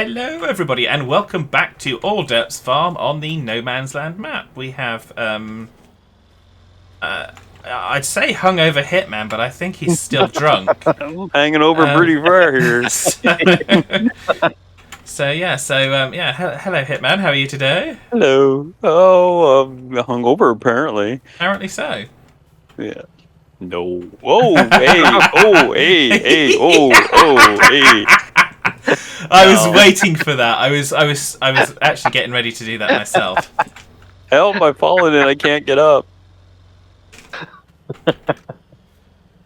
Hello, everybody, and welcome back to All Derps Farm on the No Man's Land map. We have, I'd say hungover Hitman, but I think he's still drunk. Hanging over pretty far here. Hello, Hitman. How are you today? Hello. Oh, hungover apparently. Apparently so. Yeah. No. Oh, hey. Oh, hey. Oh, hey. I was waiting for that. I was actually getting ready to do that myself. Help! I've fallen and I can't get up.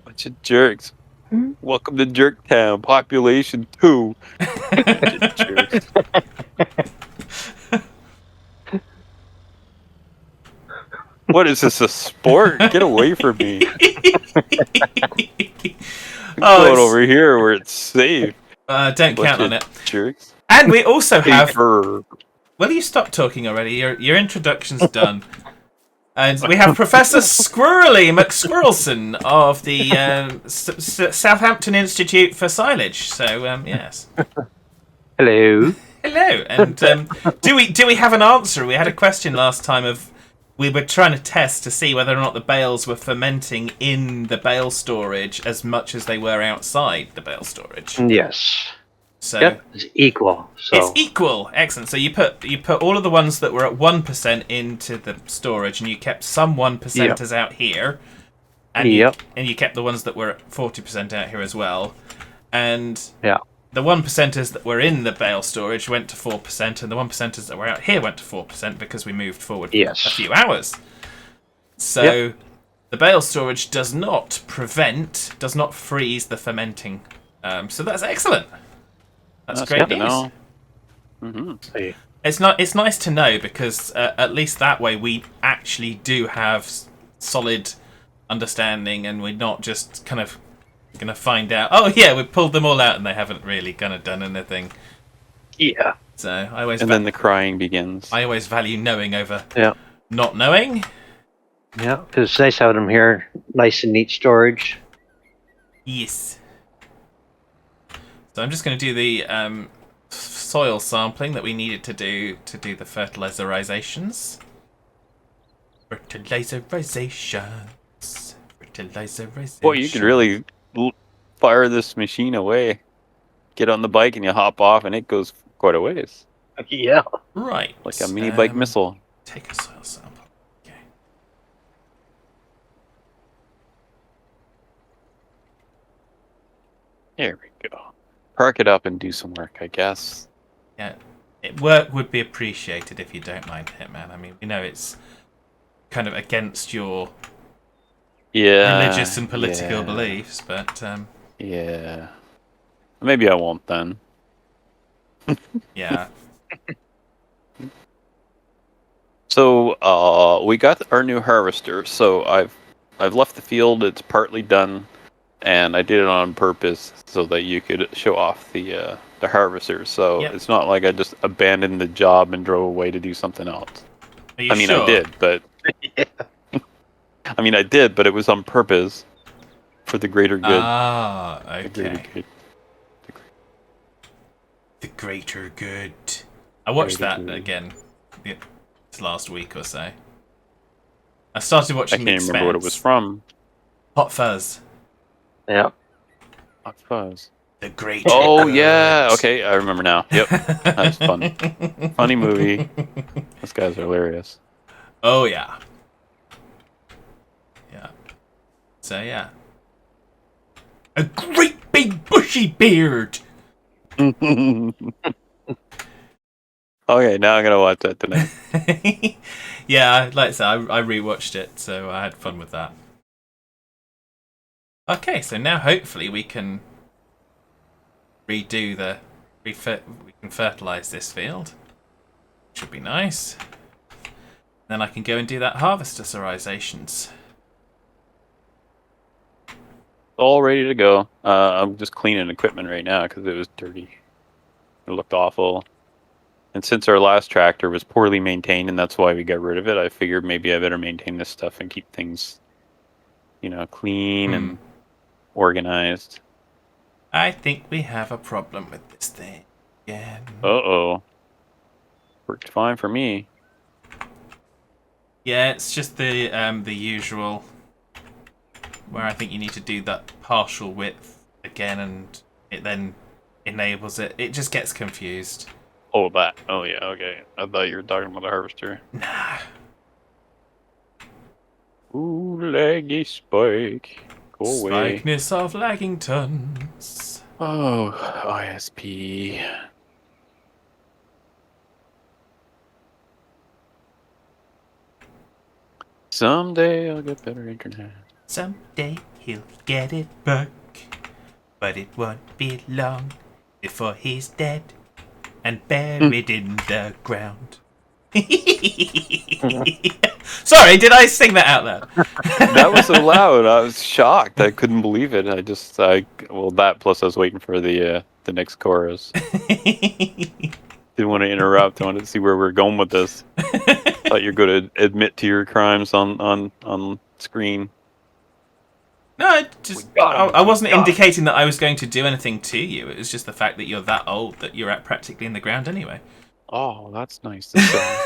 Bunch of jerks. Welcome to Jerktown. Population 2. Bunch of jerks. What is this, a sport? Get away from me. I'm going over here where it's safe. Don't count on it. Jerks. And we also have... Will you stop talking already? Your introduction's done. And we have Professor Squirrelly McSquirrelson of the Southampton Institute for Silage. So, yes. Hello. Hello. And do we have an answer? We had a question last time of... We were trying to test to see whether or not the bales were fermenting in the bale storage as much as they were outside the bale storage. Yes. So yep, it's equal. So. It's equal. Excellent. So you put all of the ones that were at 1% into the storage, and you kept some 1%ers out here, and you kept the ones that were at 40% out here as well. And the 1%ers that were in the bale storage went to 4%, and the 1%ers that were out here went to 4% because we moved forward a few hours. So the bale storage does not freeze the fermenting. So that's excellent. That's great news. Mm-hmm. It's nice to know because at least that way we actually do have solid understanding, and we're not just kind of going to find out. Oh yeah, we pulled them all out and they haven't really kind of done anything. Yeah. So I always then the crying begins. I always value knowing over not knowing. Yeah, because it's nice having them here, nice and neat storage. Yes. So I'm just going to do the soil sampling that we needed to do the fertilizerizations. Fertilizerizations. Boy, you can really fire this machine away. Get on the bike and you hop off and it goes quite a ways. Yeah. Right. Like a mini bike missile. Take a soil sample. Okay. There we go. Park it up and do some work, I guess. Yeah, work would be appreciated if you don't mind, Hitman. I mean, we know it's kind of against your religious and political beliefs, but yeah, maybe I won't then. Yeah. So we got our new harvester. So I've left the field. It's partly done. And I did it on purpose so that you could show off the harvester. So it's not like I just abandoned the job and drove away to do something else. I mean, sure? I did, but I did, but it was on purpose for the greater good. Ah, okay. The greater good. I watched that again last week or so. I started watching. I can't remember what it was from. Hot Fuzz. Yeah. Hot Fuzz. The Great. Oh yeah. Okay, I remember now. Yep. That was fun. Funny movie. Those guys are hilarious. Oh yeah. Yeah. So yeah. A great big bushy beard. Okay, now I'm gonna watch that tonight. Yeah, like I said, I rewatched it, so I had fun with that. Okay, so now hopefully we can we can fertilize this field. Should be nice. Then I can go and do that harvesterizations. All ready to go. I'm just cleaning equipment right now because it was dirty. It looked awful. And since our last tractor was poorly maintained and that's why we got rid of it, I figured maybe I better maintain this stuff and keep things, clean and organized. I think we have a problem with this thing. again. Uh-oh. Worked fine for me. Yeah, it's just the usual, where I think you need to do that partial width again, and it then enables it. It just gets confused. Oh, that. Oh, yeah, okay. I thought you were talking about the harvester. Nah. Ooh, laggy spike. Go away. Spikeness of lagging tons. Oh, ISP. Someday I'll get better internet. Someday he'll get it back, but it won't be long before he's dead and buried in the ground. Sorry, did I sing that out loud? That was so loud. I was shocked. I couldn't believe it. Well, that plus I was waiting for the next chorus. Didn't want to interrupt. I wanted to see where we're going with this. Thought you're going to admit to your crimes on screen. No, I wasn't indicating that I was going to do anything to you. It was just the fact that you're that old that you're at practically in the ground anyway. Oh, that's nice to say.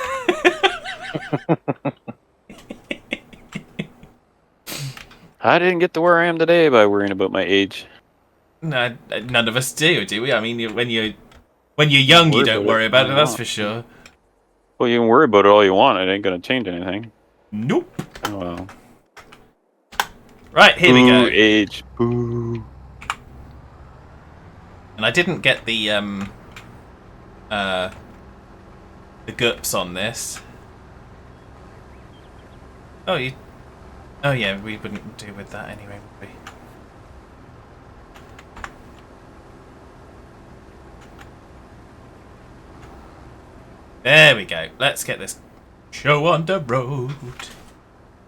I didn't get to where I am today by worrying about my age. No, none of us do we? I mean, when you're young, you don't worry about it. That's for sure. Well, you can worry about it all you want. It ain't gonna change anything. Nope. Oh well. Right, here we go. Age. Boo. And I didn't get the GURPS on this. Oh, yeah, we wouldn't do with that anyway, would we? There we go. Let's get this show on the road.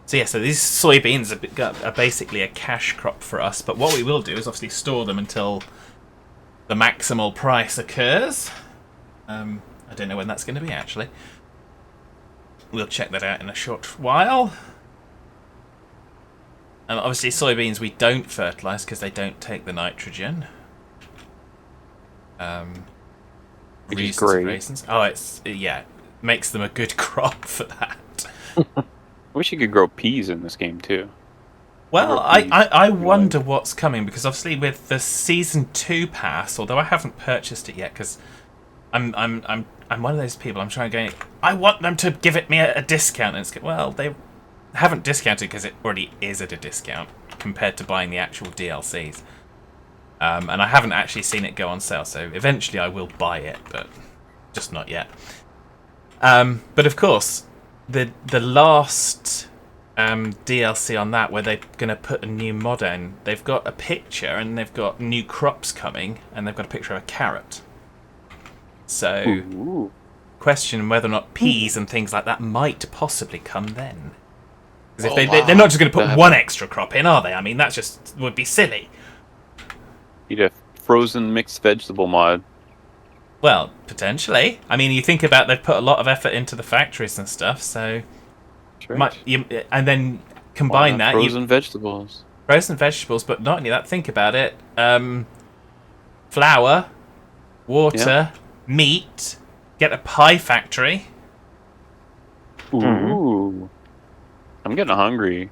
So yeah, so these soybeans are basically a cash crop for us, but what we will do is obviously store them until the maximal price occurs. I don't know when that's going to be, actually. We'll check that out in a short while. Obviously, soybeans we don't fertilise because they don't take the nitrogen. Which is great. Raisins. Oh, makes them a good crop for that. I wish you could grow peas in this game too. Well, I wonder what's coming, because obviously with the Season 2 pass, although I haven't purchased it yet, because I'm one of those people. I'm trying to go. I want them to give it me a discount, and well, they haven't discounted because it already is at a discount compared to buying the actual DLCs. And I haven't actually seen it go on sale, so eventually I will buy it, but just not yet. But of course, the last DLC on that, where they're going to put a new mod in, they've got a picture and they've got new crops coming, and they've got a picture of a carrot. So, Ooh. question whether or not peas and things like that might possibly come then. Because if they're not just going to put one extra crop in, are they? I mean, that just would be silly. You'd have frozen mixed vegetable mod. Well, potentially. I mean, you think about they've put a lot of effort into the factories and stuff, so and then combine that frozen vegetables. Frozen vegetables, but not only that. Think about it: flour, water, meat. Get a pie factory. Ooh, I'm getting hungry.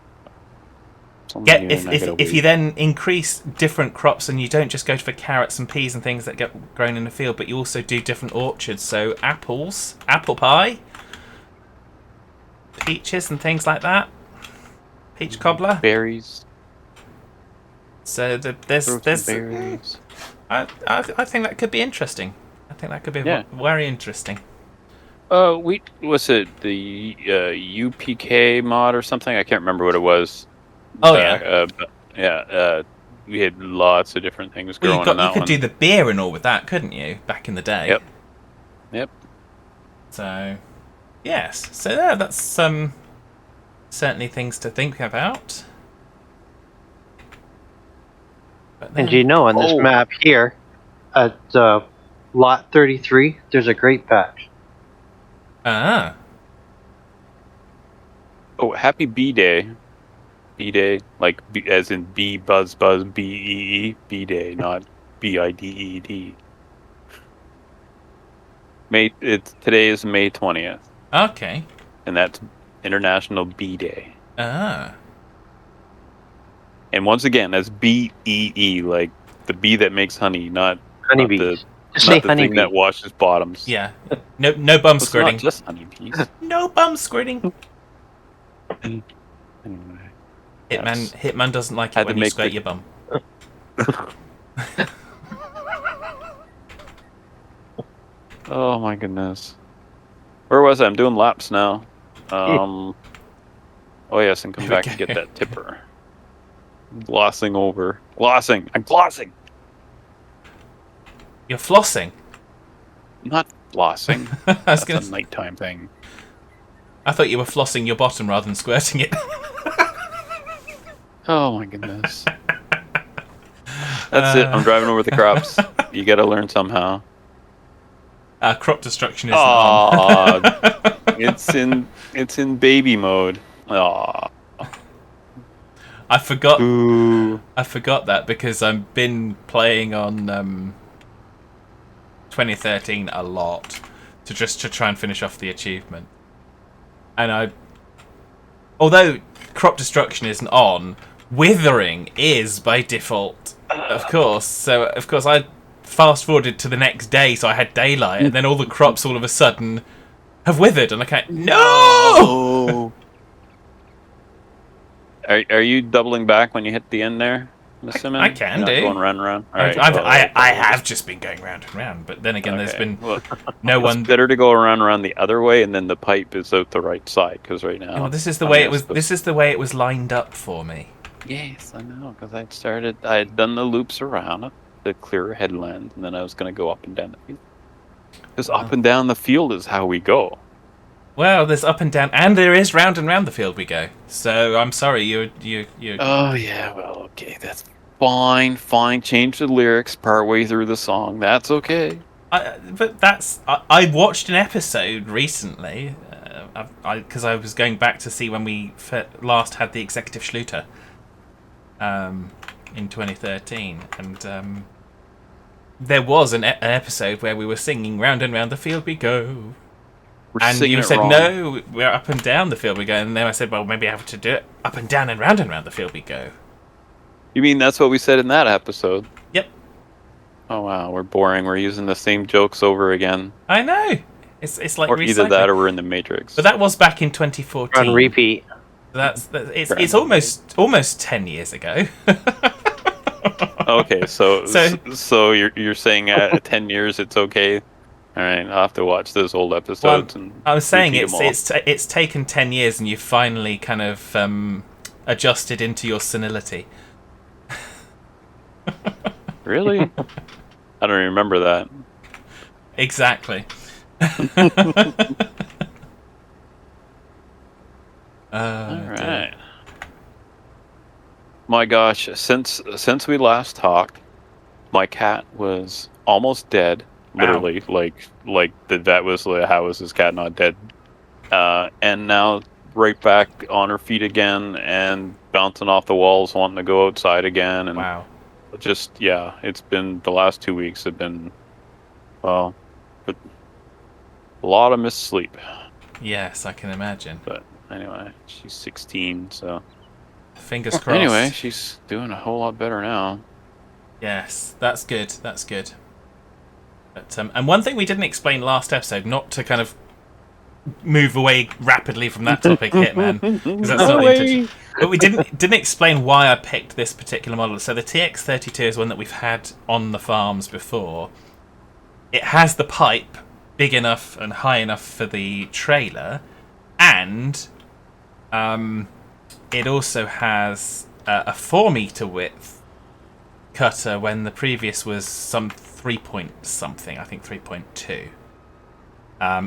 If you then increase different crops, and you don't just go for carrots and peas and things that get grown in the field, but you also do different orchards. So apples, apple pie, peaches and things like that. Peach cobbler, berries. So there's berries. I think that could be interesting. I think that could be very interesting. Was it the UPK mod or something? I can't remember what it was. Oh we had lots of different things growing on that one. You could do the beer and all with that, couldn't you? Back in the day. Yep. So, yes. So yeah, that's certainly things to think about. And do you know, on this map here, at lot 33, there's a grape patch. Ah. Oh, happy bee day. B-Day, like as in B buzz B-E-E, B-Day, not B-I-D-E-D. Today is May 20th, Okay. and that's International Bee Day. Ah. And once again, that's BEE, like the bee that makes honey, not Honeybees. Just not say the honeybee. thing that washes bottoms. Yeah. No bum It's squirting. not just honeybees. No bum squirting. Anyway, Hitman doesn't like Had it to when you make squirt the- your bum. oh my goodness. Where was I? I'm doing laps now. Oh yes, and come back and get that tipper. Glossing over. Glossing! I'm glossing! You're flossing. Not glossing. I was That's a nighttime thing. I thought you were flossing your bottom rather than squirting it. Oh my goodness. That's it. I'm driving over the crops. You gotta learn somehow. Crop destruction isn't on. it's in baby mode. Aw. I forgot. Ooh. I forgot that because I've been playing on 2013 a lot to try and finish off the achievement. And although crop destruction isn't on, withering is by default, of course. So of course I fast forwarded to the next day, so I had daylight, and then all the crops all of a sudden have withered, and I can't. No. Are you doubling back when you hit the end there? I'm assuming I can You're not do. Going round and round. All right, I have just been going round and round, but then again, there's been no one. It's better to go around the other way, and then the pipe is out the right side, because right now. Well, this is the way it was. This is the way it was lined up for me. Yes, I know, because I had done the loops around the clear headland, and then I was going to go up and down the field. Because up and down the field is how we go. Well, there's up and down, and there is round and round the field we go. So I'm sorry, you. Oh yeah, well, okay, that's fine. Change the lyrics partway through the song. That's okay. But that's. I watched an episode recently, because I was going back to see when we last had the executive Schluter. In 2013, and there was an episode where we were singing "Round and Round the Field We Go." And you said, no, we're up and down the field we go. And then I said, well, maybe I have to do it up and down and round the field we go. You mean that's what we said in that episode? Yep. Oh, wow, we're boring. We're using the same jokes over again. I know. It's like or recycling. Either that or we're in the Matrix. But that was back in 2014. On repeat. It's almost 10 years ago. Okay, so you're saying at 10 years it's okay? All right, I'll have to watch those old episodes. Well, I was saying it's taken 10 years and you've finally kind of adjusted into your senility. Really? I don't remember that. Exactly. All right. My gosh, since we last talked, my cat was almost dead. Literally, like the vet was like, how is this cat not dead? And now right back on her feet again and bouncing off the walls, wanting to go outside again. And wow. Just, yeah, it's been, the last 2 weeks have been, well, a lot of missed sleep. Yes, I can imagine. But anyway, she's 16, so. Fingers crossed. Anyway, she's doing a whole lot better now. Yes, that's good. That's good. But, and one thing we didn't explain last episode, not to kind of move away rapidly from that topic, Hitman, because that's not the intention. But we didn't explain why I picked this particular model. So the TX32 is one that we've had on the farms before. It has the pipe big enough and high enough for the trailer, and it also has a 4-meter width cutter when the previous was some 3 point something, I think 3.2.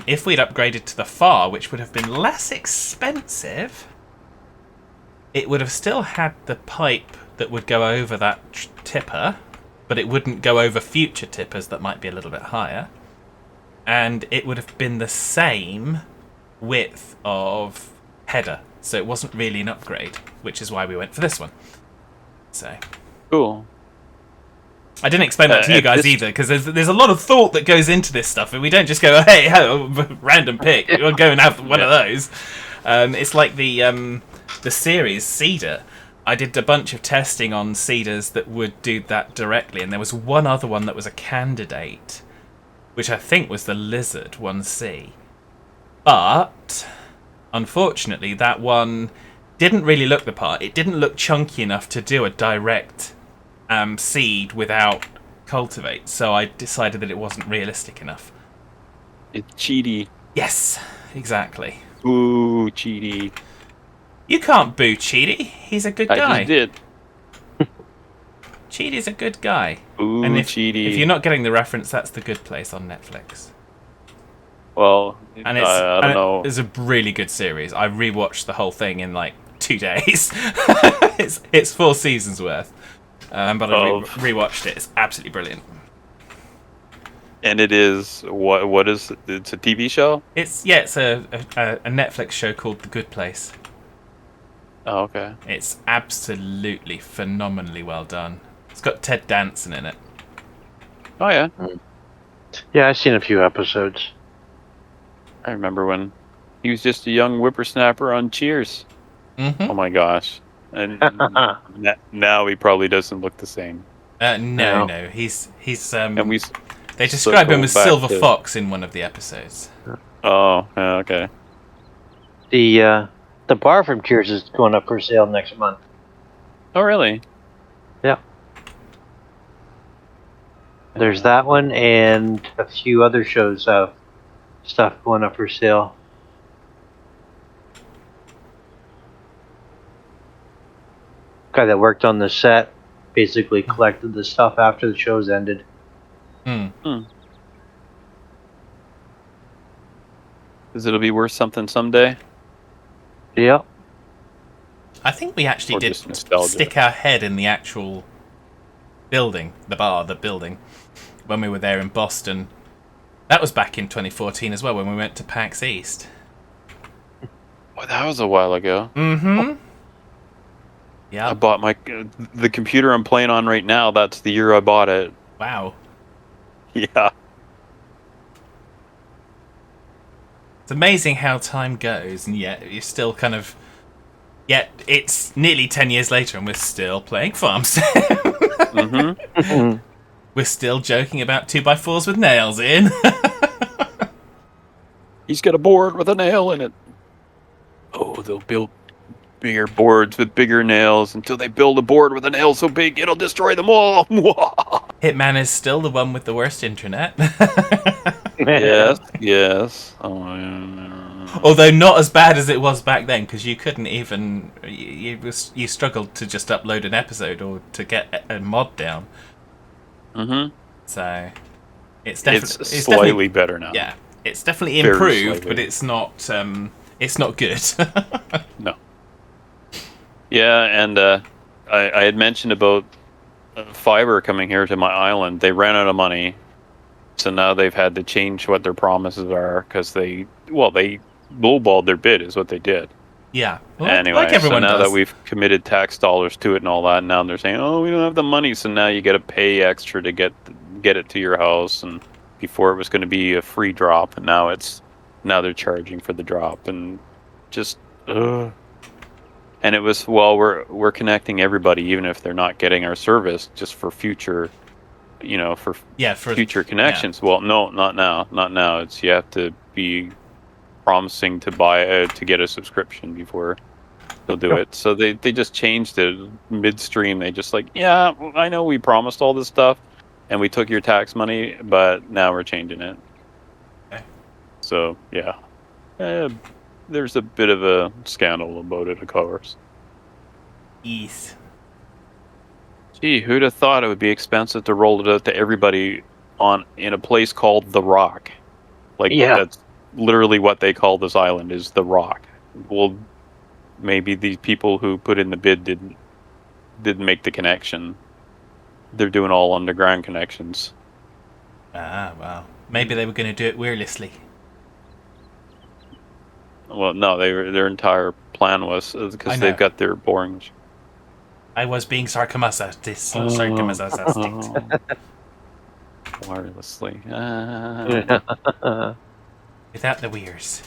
If we'd upgraded to the FAR, which would have been less expensive, it would have still had the pipe that would go over that tipper, but it wouldn't go over future tippers that might be a little bit higher. And it would have been the same width of header, so it wasn't really an upgrade, which is why we went for this one. So cool. I didn't explain that to you guys either, because there's a lot of thought that goes into this stuff, and we don't just go, hey, random pick, we'll go and have one of those. It's like the series Cedar. I did a bunch of testing on Cedars that would do that directly, and there was one other one that was a candidate, which I think was the Lizard 1C. But, unfortunately, that one didn't really look the part. It didn't look chunky enough to do a direct seed without cultivate, so I decided that it wasn't realistic enough. It's cheaty. Yes, exactly. Ooh, cheaty. You can't boo Cheaty. He's a good guy. I just did. Cheaty's a good guy. Ooh, and Cheaty. If you're not getting the reference, that's The Good Place on Netflix. Well, And I don't know. It's a really good series. I rewatched the whole thing in like 2 days. it's 4 seasons worth. But I rewatched it. It's absolutely brilliant. And it is what is it? It's a TV show? It's a Netflix show called The Good Place. Oh, okay. It's absolutely phenomenally well done. It's got Ted Danson in it. Oh yeah. Yeah, I've seen a few episodes. I remember when he was just a young whippersnapper on Cheers. Mm-hmm. Oh my gosh. And now he probably doesn't look the same. No. He's and they describe him as Silver to... Fox in one of the episodes. Oh, okay. The bar from Cheers is going up for sale next month. Oh, really? Yeah. There's that one and a few other shows of stuff going up for sale. Guy that worked on the set basically collected the stuff after the shows ended. Because it'll be worth something someday. Yep. I think we actually did nostalgia. Stick our head in the actual building, the building, when we were there in Boston. That was back in 2014 as well, when we went to PAX East. Well, that was a while ago. Mm-hmm. Yeah. I bought the computer I'm playing on right now. That's the year I bought it. Wow. Yeah. It's amazing how time goes, and yet you're still kind of... Yet it's nearly 10 years later, and we're still playing Farm Sim. Mm-hmm. We're still joking about 2x4s with nails in. He's got a board with a nail in it. Oh, they'll build bigger boards with bigger nails until they build a board with a nail so big it'll destroy them all. Hitman is still the one with the worst internet. Yes. Although not as bad as it was back then, because you couldn't even... You struggled to just upload an episode or to get a mod down. Mm-hmm. So it's slightly better now. Yeah, it's definitely Very improved, slightly. but it's not good. No. Yeah, and I had mentioned about fiber coming here to my island. They ran out of money, so now they've had to change what their promises are because they lowballed their bid is what they did. Yeah. Well, anyway, like everyone so now does. that we've committed tax dollars to it and all that, now they're saying, "Oh, we don't have the money," so now you got to pay extra to get it to your house. And before it was going to be a free drop, and now they're charging for the drop, and just And it was we're connecting everybody, even if they're not getting our service, just for future, for future connections. Yeah. Well, no, not now, not now. It's you have to be promising to buy to get a subscription before they'll do it. So they just changed it midstream. They just yeah, I know we promised all this stuff and we took your tax money, but now we're changing it. Okay. So yeah, there's a bit of a scandal about it, of course. Yes. Gee, who'd have thought it would be expensive to roll it out to everybody in a place called The Rock? That's literally what they call this island, is The Rock. Well, maybe the people who put in the bid didn't make the connection. They're doing all underground connections. Ah, well. Maybe they were going to do it wirelessly. Well, no, their entire plan was because they've got their boring. I was being sarcastic. Wirelessly. Without the weirs.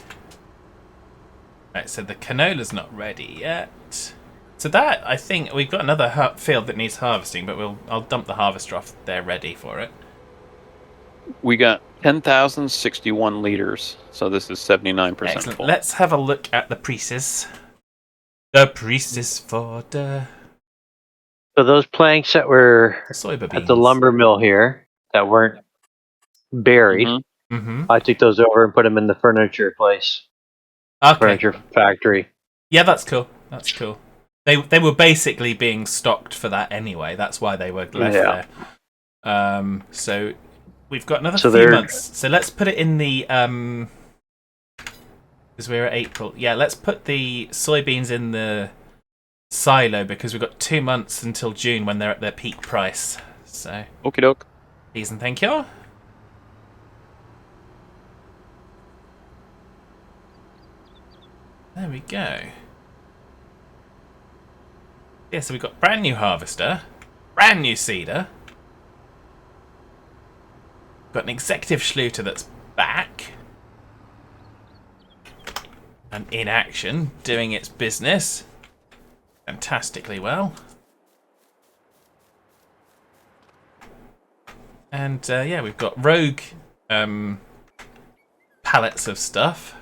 Right, so the canola's not ready yet. So that, I think, we've got another field that needs harvesting, but I'll dump the harvester off there ready for it. We got 10,061 liters, so this is 79% Excellent. full. Let's have a look at the priestess. The priestess for the... So those planks that were Soybeans. at the lumber mill here that weren't buried, I took those over and put them in the furniture place. Okay. Furniture factory. Yeah, that's cool. That's cool. They were basically being stocked for that anyway. That's why they were left there. So we've got another few months. So let's put it in the because we're at April. Yeah, let's put the soybeans in the silo because we've got 2 months until June when they're at their peak price. So okie doke. Please and thank you. There we go. Yeah, so we've got brand new harvester, brand new seeder. Got an executive schluter that's back and in action, doing its business fantastically well. And yeah, we've got rogue pallets of stuff.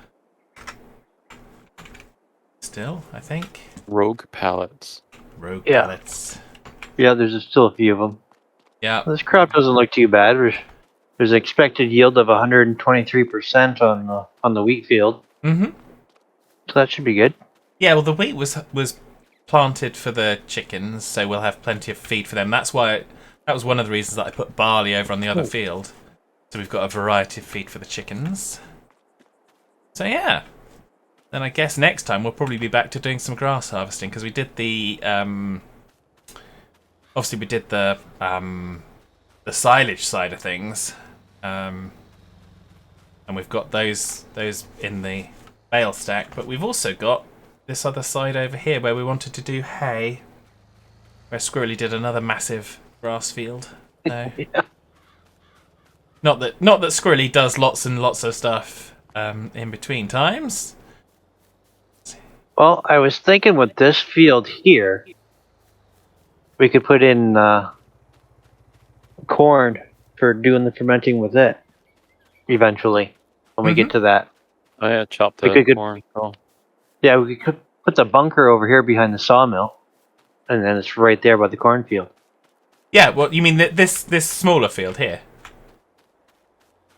Still, I think. Rogue pallets. Rogue pallets. Yeah, there's still a few of them. Yeah. This crop doesn't look too bad. There's an expected yield of 123% on the wheat field. Mm-hmm. So that should be good. Yeah, well, the wheat was planted for the chickens, so we'll have plenty of feed for them. That's why that was one of the reasons that I put barley over on the other field. So we've got a variety of feed for the chickens. So yeah. Then I guess next time we'll probably be back to doing some grass harvesting because we did the obviously we did the silage side of things, and we've got those in the bale stack. But we've also got this other side over here where we wanted to do hay, where Squirrelly did another massive grass field. So, yeah. Not that Squirrelly does lots and lots of stuff in between times. Well, I was thinking with this field here, we could put in corn for doing the fermenting with it eventually when we get to that. Oh yeah, chop the corn. Oh. Yeah, we could put the bunker over here behind the sawmill, and then it's right there by the cornfield. Yeah, well, you mean this smaller field here?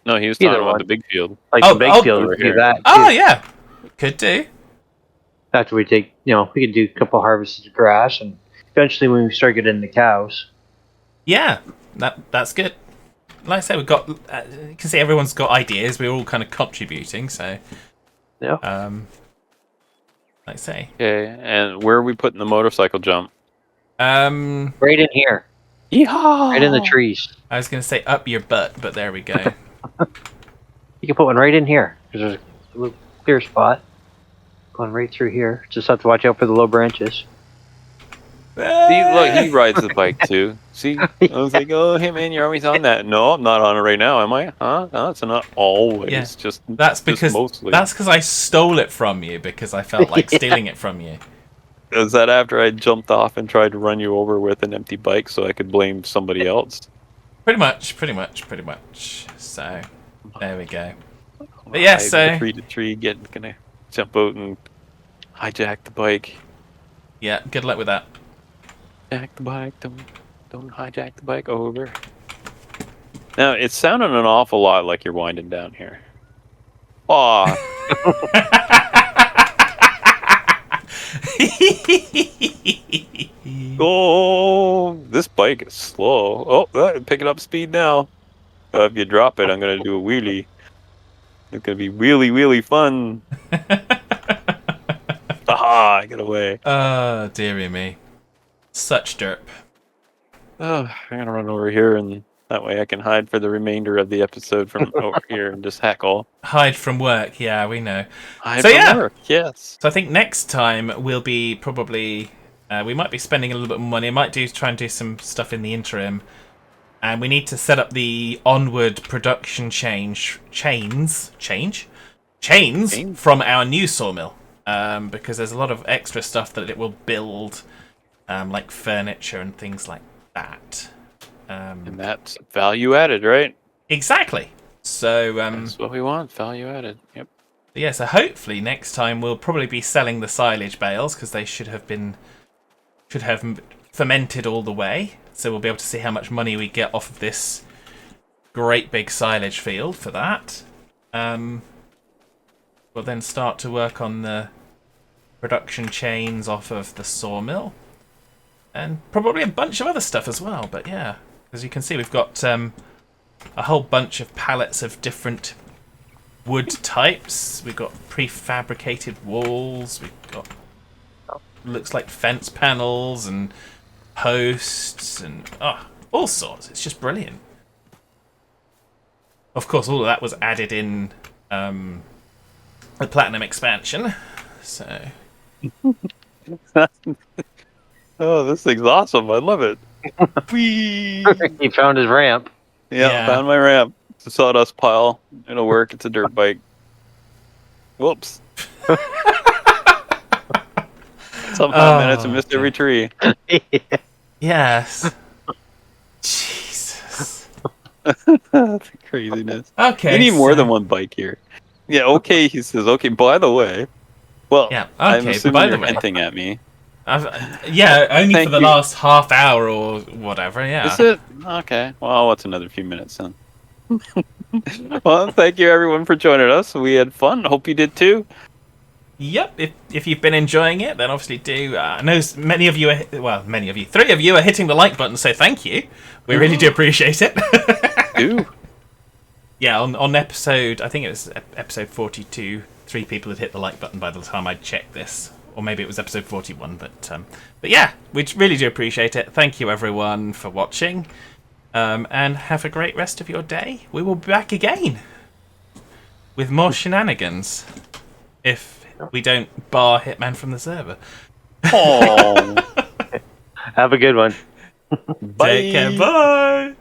No, he was talking about the big field. Like the big field over here. That oh yeah, could do. After we take, we could do a couple harvests of grass, and eventually when we start getting the cows. Yeah, that's good. Like I say, we've got. You can see everyone's got ideas. We're all kind of contributing, so. Yeah. Like I say. Okay, and where are we putting the motorcycle jump? Right in here. Yeehaw! Right in the trees. I was going to say up your butt, but there we go. You can put one right in here. There's a little clear spot. Going right through here. Just have to watch out for the low branches. See, look, he rides the bike too. See, I was like, oh, hey man, you're always on that. No, I'm not on it right now, am I? Huh? No, it's not always. Yeah. Just that's because mostly. That's because I stole it from you because I felt like stealing it from you. Was that after I jumped off and tried to run you over with an empty bike so I could blame somebody else? Pretty much. So, there we go. But yeah, so tree to tree, gonna jump out and hijack the bike. Yeah, good luck with that. Hijack the bike, don't hijack the bike over. Now it's sounding an awful lot like you're winding down here. Aw. Oh, this bike is slow. Oh, picking up speed now. If you drop it, I'm gonna do a wheelie. It's gonna be wheelie fun. Aha! I get away. Oh, dearie me. Such derp. Oh, I'm gonna run over here, and that way I can hide for the remainder of the episode from over here and just heckle. Hide from work, yeah, we know. Hide from work, yes. So I think next time we'll be probably We might be spending a little bit more money. I might try and do some stuff in the interim. And we need to set up the onward production chains from our new sawmill. Because there's a lot of extra stuff that it will build, like furniture and things like that. And that's value added, right? Exactly. So that's what we want, value added. Yep. Yeah, so hopefully next time we'll probably be selling the silage bales because they should have fermented all the way. So we'll be able to see how much money we get off of this great big silage field for that. We'll then start to work on the production chains off of the sawmill. And probably a bunch of other stuff as well. But yeah, as you can see, we've got a whole bunch of pallets of different wood types. We've got prefabricated walls. We've got looks like fence panels and posts and all sorts. It's just brilliant. Of course, all of that was added in the Platinum expansion. So. Oh, this thing's awesome! I love it. Whee! He found his ramp. Yeah, found my ramp. It's a sawdust pile. It'll work. It's a dirt bike. Whoops. Somehow I managed to miss every tree. Yes. Jesus. That's craziness. Okay. We need more than one bike here. Yeah, okay, he says. Okay, by the way. Well, yeah, okay, I'm assuming by you're the way. hinting at me. Yeah, only Thank for the you. last half hour or whatever, yeah. Is it? Okay. Well, what's another few minutes then? Well, thank you everyone for joining us. We had fun. Hope you did too. Yep, if you've been enjoying it, then obviously do. I know many of you, three of you are hitting the like button, so thank you. We really do appreciate it. Do. Yeah, on episode, I think it was episode 42, 3 people had hit the like button by the time I checked this. Or maybe it was episode 41, but yeah, we really do appreciate it. Thank you everyone for watching, and have a great rest of your day. We will be back again with more shenanigans, if we don't bar Hitman from the server. Oh. Have a good one. Bye. Take care, bye!